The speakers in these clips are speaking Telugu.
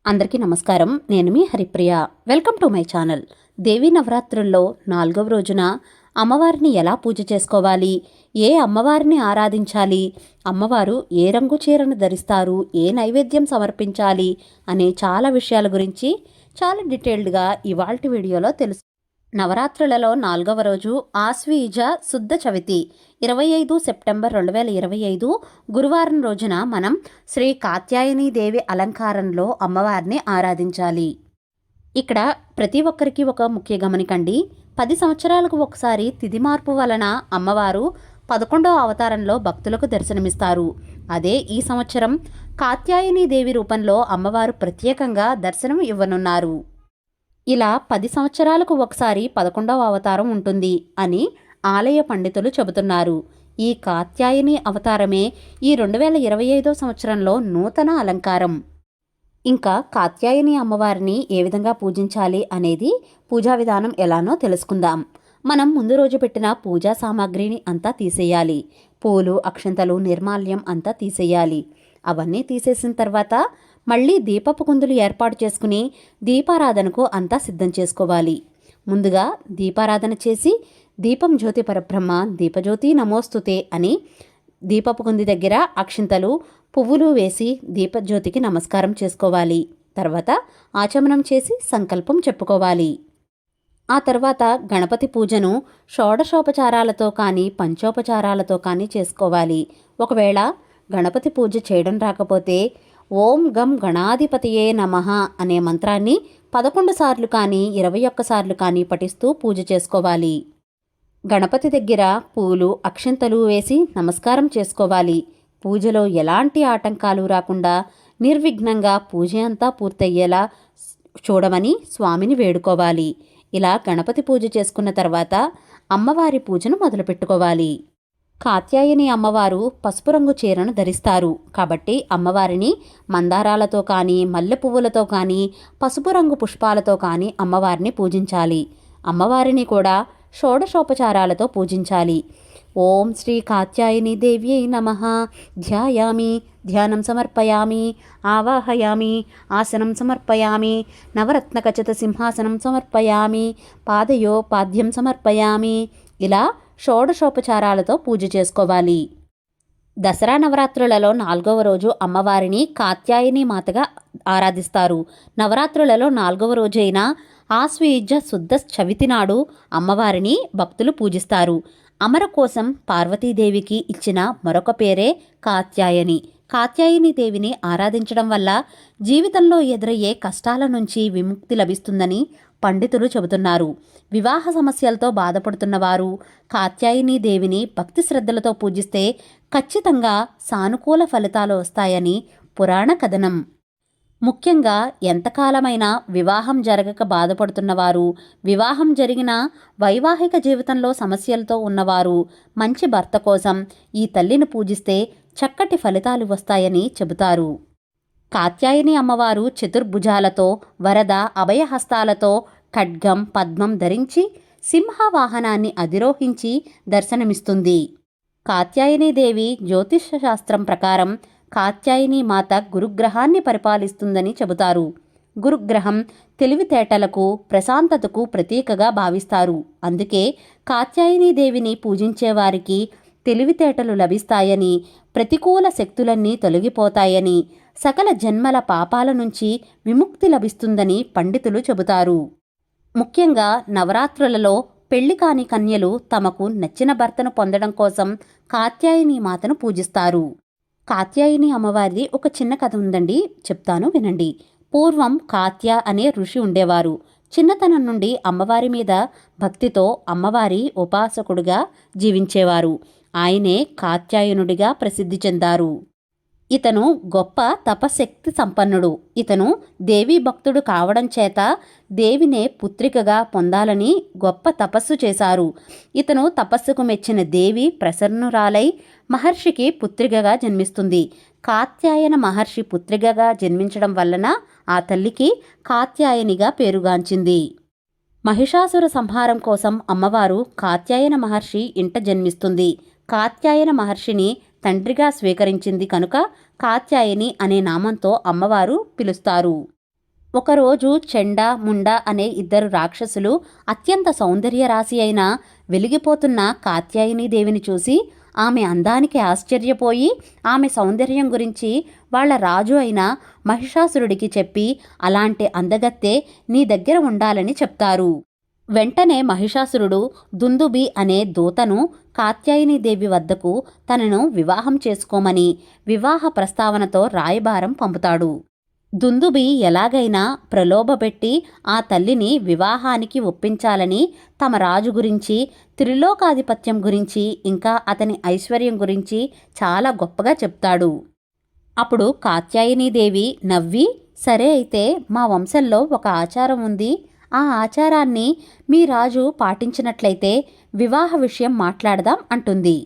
అందరికీ నమస్కారం. నేను మీ Haripriya. Welcome to my channel. Devi నవరాత్రుల్లో 4వ రోజున అమ్మవారిని ఎలా పూజ చేసుకోవాలి, ఏ అమ్మవారిని ఆరాధించాలి, అమ్మవారు ఏ రంగు చీరను ధరిస్తారు, ఏ నైవేద్యం సమర్పించాలి అనే చాలా విషయాల గురించి చాలా డీటెయిల్డ్గా ఇవాల్టి వీడియోలో తెలుసు. నవరాత్రులలో 4వ రోజు ఆశ్వీజ శుద్ధ చవితి 25 సెప్టెంబర్ 2025 గురువారం రోజున మనం శ్రీ కాత్యాయని దేవి అలంకారంలో అమ్మవారిని ఆరాధించాలి. ఇక్కడ ప్రతి ఒక్కరికి ఒక ముఖ్య గమనికండి. 10 సంవత్సరాలకు ఒకసారి తిథి మార్పు వలన అమ్మవారు 11వ అవతారంలో భక్తులకు దర్శనమిస్తారు. అదే ఈ సంవత్సరం కాత్యాయని దేవి రూపంలో అమ్మవారు ప్రత్యేకంగా దర్శనం ఇవ్వనున్నారు. ఇలా 10 సంవత్సరాలకు ఒకసారి 11వ అవతారం ఉంటుంది అని ఆలయ పండితులు చెబుతున్నారు. ఈ కాత్యాయని అవతారమే ఈ 2025 సంవత్సరంలో నూతన అలంకారం. ఇంకా కాత్యాయని అమ్మవారిని ఏ విధంగా పూజించాలి అనేది పూజా విధానం ఎలానో తెలుసుకుందాం. మనం ముందు రోజు పెట్టిన పూజా సామాగ్రిని అంతా తీసేయాలి. పూలు, అక్షంతలు, నిర్మాల్యం అంతా తీసేయాలి. అవన్నీ తీసేసిన తర్వాత మళ్ళీ దీపపు కుందులు ఏర్పాటు చేసుకుని దీపారాధనకు అంతా సిద్ధం చేసుకోవాలి. ముందుగా దీపారాధన చేసి దీపం జ్యోతి పరబ్రహ్మ దీపజ్యోతి నమోస్తుతే అని దీపపు కుంది దగ్గర అక్షింతలు, పువ్వులు వేసి దీపజ్యోతికి నమస్కారం చేసుకోవాలి. తర్వాత ఆచమనం చేసి సంకల్పం చెప్పుకోవాలి. ఆ తర్వాత గణపతి పూజను షోడశోపచారాలతో కానీ పంచోపచారాలతో కానీ చేసుకోవాలి. ఒకవేళ గణపతి పూజ చేయడం రాకపోతే ఓం గం గణాధిపతియే నమః అనే మంత్రాన్ని 11 సార్లు కానీ 21 సార్లు కానీ పఠిస్తూ పూజ చేసుకోవాలి. గణపతి దగ్గర పూలు, అక్షంతలు వేసి నమస్కారం చేసుకోవాలి. పూజలో ఎలాంటి ఆటంకాలు రాకుండా నిర్విఘ్నంగా పూజ అంతా పూర్తయ్యేలా చూడమని స్వామిని వేడుకోవాలి. ఇలా గణపతి పూజ చేసుకున్న తర్వాత అమ్మవారి పూజను మొదలుపెట్టుకోవాలి. కాత్యాయని అమ్మవారు పసుపు రంగు చీరను ధరిస్తారు. కాబట్టి అమ్మవారిని మందారాలతో కానీ, మల్లె పువ్వులతో కానీ, పసుపు రంగు పుష్పాలతో కానీ అమ్మవారిని పూజించాలి. అమ్మవారిని కూడా షోడశోపచారాలతో పూజించాలి. ఓం శ్రీ కాత్యాయని దేవ్యై నమః ధ్యాయామి, ధ్యానం సమర్పయామి, ఆవాహయామి, ఆసనం సమర్పయామి, నవరత్నఖచిత సింహాసనం సమర్పయామి, పాదయో పాద్యం సమర్పయామి. ఇలా షోడశోపచారాలతో పూజ చేసుకోవాలి. దసరా నవరాత్రులలో 4వ రోజు అమ్మవారిని కాత్యాయని మాతగా ఆరాధిస్తారు. నవరాత్రులలో 4వ రోజైన ఆశ్వయుజ శుద్ధ చవితి నాడు అమ్మవారిని భక్తులు పూజిస్తారు. అమర కోసం పార్వతీదేవికి ఇచ్చిన మరొక పేరే కాత్యాయని. కాత్యాయని దేవిని ఆరాధించడం వల్ల జీవితంలో ఎదురయ్యే కష్టాల నుంచి విముక్తి లభిస్తుందని పండితులు చెబుతున్నారు. వివాహ సమస్యలతో బాధపడుతున్నవారు కాత్యాయని దేవిని భక్తి శ్రద్ధలతో పూజిస్తే ఖచ్చితంగా సానుకూల ఫలితాలు వస్తాయని పురాణ కథనం. ముఖ్యంగా ఎంతకాలమైనా వివాహం జరగక బాధపడుతున్నవారు, వివాహం జరిగిన వైవాహిక జీవితంలో సమస్యలతో ఉన్నవారు మంచి భర్త కోసం ఈ తల్లిని పూజిస్తే చక్కటి ఫలితాలు వస్తాయని చెబుతారు. కాత్యాయని అమ్మవారు చతుర్భుజాలతో, వరద అభయహస్తాలతో, ఖడ్గం, పద్మం ధరించి సింహవాహనాన్ని అధిరోహించి దర్శనమిస్తుంది. కాత్యాయని దేవి జ్యోతిష శాస్త్రం ప్రకారం కాత్యాయని మాత గురుగ్రహాన్ని పరిపాలిస్తుందని చెబుతారు. గురుగ్రహం తెలివితేటలకు, ప్రశాంతతకు ప్రతీకగా భావిస్తారు. అందుకే కాత్యాయని దేవిని పూజించేవారికి తెలివితేటలు లభిస్తాయని, ప్రతికూల శక్తులన్నీ తొలగిపోతాయని, సకల జన్మల పాపాల నుంచి విముక్తి లభిస్తుందని పండితులు చెబుతారు. ముఖ్యంగా నవరాత్రులలో పెళ్లి కాని కన్యలు తమకు నచ్చిన భర్తను పొందడం కోసం కాత్యాయని మాతను పూజిస్తారు. కాత్యాయని అమ్మవారిది ఒక చిన్న కథ ఉందండి, చెప్తాను వినండి. పూర్వం కాత్య అనే ఋషి ఉండేవారు. చిన్నతనం నుండి అమ్మవారి మీద భక్తితో అమ్మవారి ఉపాసకుడుగా జీవించేవారు. ఆయనే కాత్యాయనుడిగా ప్రసిద్ధి చెందారు. ఇతను గొప్ప తపశక్తి సంపన్నుడు. ఇతను దేవీ భక్తుడు కావడం చేత దేవినే పుత్రికగా పొందాలని గొప్ప తపస్సు చేశారు. ఇతను తపస్సుకు మెచ్చిన దేవి ప్రసన్నురాలై మహర్షికి పుత్రికగా జన్మిస్తుంది. కాత్యాయన మహర్షి పుత్రికగా జన్మించడం వలన ఆ తల్లికి కాత్యాయనిగా పేరుగాంచింది. మహిషాసుర సంహారం కోసం అమ్మవారు కాత్యాయన మహర్షి ఇంట జన్మిస్తుంది. కాత్యాయన మహర్షిని తండ్రిగా స్వీకరించింది కనుక కాత్యాయని అనే నామంతో అమ్మవారు పిలుస్తారు. ఒకరోజు చెండ ముండ అనే ఇద్దరు రాక్షసులు అత్యంత సౌందర్య రాశి అయిన వెలిగిపోతున్న కాత్యాయనీదేవిని చూసి ఆమె అందానికి ఆశ్చర్యపోయి ఆమె సౌందర్యం గురించి వాళ్ళ రాజు అయిన మహిషాసురుడికి చెప్పి అలాంటి అందగత్తె నీ దగ్గర ఉండాలని చెప్తారు. వెంటనే మహిషాసురుడు దుందుబి అనే దూతను కాత్యాయనీదేవి వద్దకు తనను వివాహం చేసుకోమని వివాహ ప్రస్తావనతో రాయబారం పంపుతాడు. దుందుబి ఎలాగైనా ప్రలోభపెట్టి ఆ తల్లిని వివాహానికి ఒప్పించాలని తమ రాజు గురించి, త్రిలోకాధిపత్యం గురించి, ఇంకా అతని ఐశ్వర్యం గురించి చాలా గొప్పగా చెప్తాడు. అప్పుడు కాత్యాయనీదేవి నవ్వి, సరే అయితే మా వంశంలో ఒక ఆచారం ఉంది, ఆ ఆచారాన్ని మీ రాజు పాటించినట్లయితే వివాహ విషయం మాట్లాడదాం అంటుంది.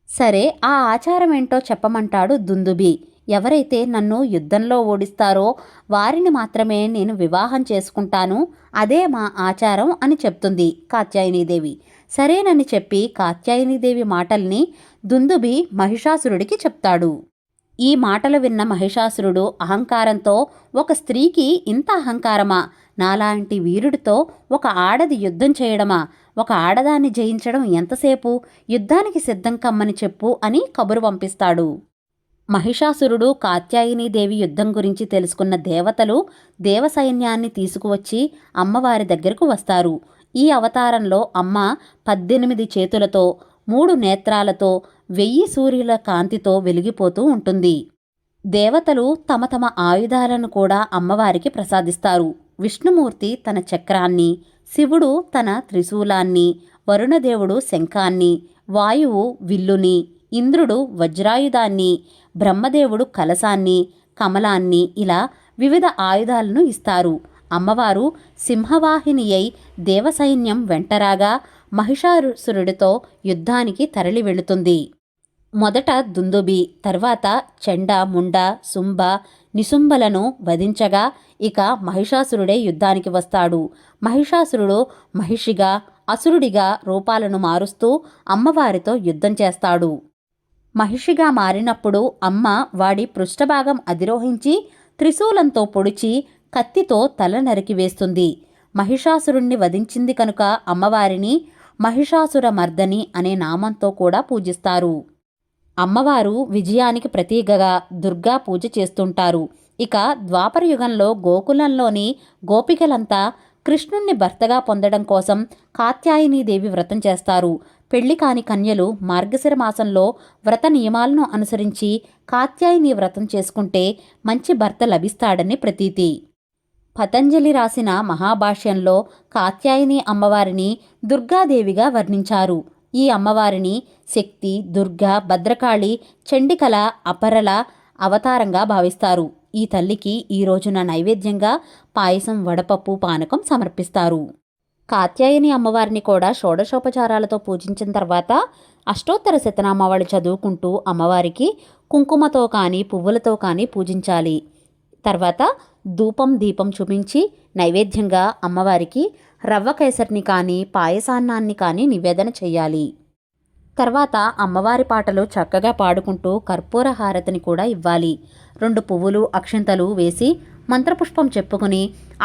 సరే, ఆ ఆచారం ఏంటో చెప్పమంటాడు దుందుబి. ఎవరైతే నన్ను యుద్ధంలో ఓడిస్తారో వారిని మాత్రమే నేను వివాహం చేసుకుంటాను, అదే మా ఆచారం అని చెప్తుంది కాత్యాయనీదేవి. సరేనని చెప్పి కాత్యాయనీదేవి మాటల్ని దుందుబి మహిషాసురుడికి చెప్తాడు. ఈ మాటలు విన్న మహిషాసురుడు అహంకారంతో, ఒక స్త్రీకి ఇంత అహంకారమా, నాలాంటి వీరుడితో ఒక ఆడది యుద్ధం చేయడమా, ఒక ఆడదాన్ని జయించడం ఎంతసేపు, యుద్ధానికి సిద్ధం కమ్మని చెప్పు అని కబురు పంపిస్తాడు. మహిషాసురుడు కాత్యాయనీదేవి యుద్ధం గురించి తెలుసుకున్న దేవతలు దేవసైన్యాన్ని తీసుకువచ్చి అమ్మవారి దగ్గరకు వస్తారు. ఈ అవతారంలో అమ్మ 18 చేతులతో, 3 నేత్రాలతో, 1000 సూర్యుల కాంతితో వెలిగిపోతూ ఉంటుంది. దేవతలు తమ తమ ఆయుధాలను కూడా అమ్మవారికి ప్రసాదిస్తారు. విష్ణుమూర్తి తన చక్రాన్ని, శివుడు తన త్రిశూలాన్ని, వరుణదేవుడు శంఖాన్ని, వాయువు విల్లుని, ఇంద్రుడు వజ్రాయుధాన్ని, బ్రహ్మదేవుడు కలశాన్ని, కమలాన్ని, ఇలా వివిధ ఆయుధాలను ఇస్తారు. అమ్మవారు సింహవాహిని అయి దేవసైన్యం వెంటరాగా మహిషాసురుడితో యుద్ధానికి తరలి వెళుతుంది. మొదట దుందుబి, తర్వాత చెండ ముండ శుంభ నిశుంభలను వధించగా ఇక మహిషాసురుడే యుద్ధానికి వస్తాడు. మహిషాసురుడు మహిషిగా, అసురుడిగా రూపాలను మారుస్తూ అమ్మవారితో యుద్ధం చేస్తాడు. మహిషిగా మారినప్పుడు అమ్మ వాడి పృష్ఠభాగం అధిరోహించి త్రిశూలంతో పొడిచి కత్తితో తల నరికివేస్తుంది. మహిషాసురుణ్ణి వధించింది కనుక అమ్మవారిని మహిషాసుర మర్దని అనే నామంతో కూడా పూజిస్తారు. అమ్మవారు విజయానికి ప్రతీకగా దుర్గా పూజ చేస్తుంటారు. ఇక ద్వాపర యుగంలో గోకులంలోని గోపికలంతా కృష్ణుణ్ణి భర్తగా పొందడం కోసం కాత్యాయనీదేవి వ్రతం చేస్తారు. పెళ్లి కాని కన్యలు మార్గశిర మాసంలో వ్రత నియమాలను అనుసరించి కాత్యాయని వ్రతం చేసుకుంటే మంచి భర్త లభిస్తాడని ప్రతీతి. పతంజలి రాసిన మహాభాష్యంలో కాత్యాయని అమ్మవారిని దుర్గాదేవిగా వర్ణించారు. ఈ అమ్మవారిని శక్తి, దుర్గా, భద్రకాళి, చండికల, అపరల అవతారంగా భావిస్తారు. ఈ తల్లికి ఈ రోజున నైవేద్యంగా పాయసం, వడపప్పు, పానకం సమర్పిస్తారు. కాత్యాయని అమ్మవారిని కూడా షోడశోపచారాలతో పూజించిన తర్వాత అష్టోత్తర శతనామావళి చదువుకుంటూ అమ్మవారికి కుంకుమతో కానీ పువ్వులతో కానీ పూజించాలి. తర్వాత ధూపం దీపం చూపించి నైవేద్యంగా అమ్మవారికి రవ్వ కేసరిని కానీ పాయసాన్నాన్ని కానీ నివేదన చేయాలి. తర్వాత అమ్మవారి పాటలు చక్కగా పాడుకుంటూ కర్పూర హారతిని కూడా ఇవ్వాలి. 2 పువ్వులు అక్షింతలు వేసి మంత్రపుష్పం చెప్పుకుని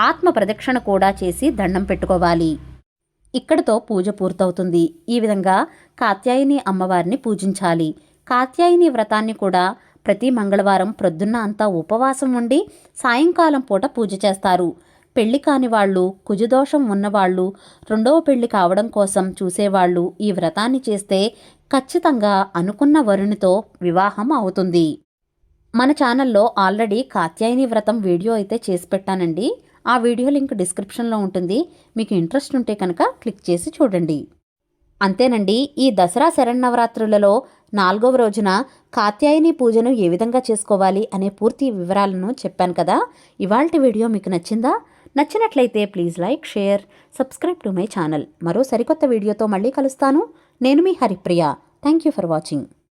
ఆత్మ ప్రదక్షిణ కూడా చేసి దండం పెట్టుకోవాలి. ఇక్కడితో పూజ పూర్తవుతుంది. ఈ విధంగా కాత్యాయని అమ్మవారిని పూజించాలి. కాత్యాయని వ్రతాన్ని కూడా ప్రతి మంగళవారం ప్రొద్దున్న అంతా ఉపవాసం ఉండి సాయంకాలం పూట పూజ చేస్తారు. పెళ్లి కాని వాళ్ళు, కుజదోషం ఉన్నవాళ్ళు, 2వ పెళ్లి కావడం కోసం చూసేవాళ్ళు ఈ వ్రతాన్ని చేస్తే ఖచ్చితంగా అనుకున్న వరునితో వివాహం అవుతుంది. మన ఛానల్లో ఆల్రెడీ కాత్యాయని వ్రతం వీడియో అయితే చేసి పెట్టానండి. ఆ వీడియో లింక్ డిస్క్రిప్షన్లో ఉంటుంది. మీకు ఇంట్రెస్ట్ ఉంటే కనుక క్లిక్ చేసి చూడండి. అంతేనండి, ఈ దసరా శరన్నవరాత్రులలో 4వ రోజున కాత్యాయని పూజను ఏ విధంగా చేసుకోవాలి అనే పూర్తి వివరాలను చెప్పాను కదా. ఇవాల్టి వీడియో మీకు నచ్చిందా? నచ్చినట్లయితే please like, share, subscribe to my channel. మరో సరికొత్త వీడియోతో మళ్ళీ కలుస్తాను. నేను మీ Haripriya. Thank you for watching.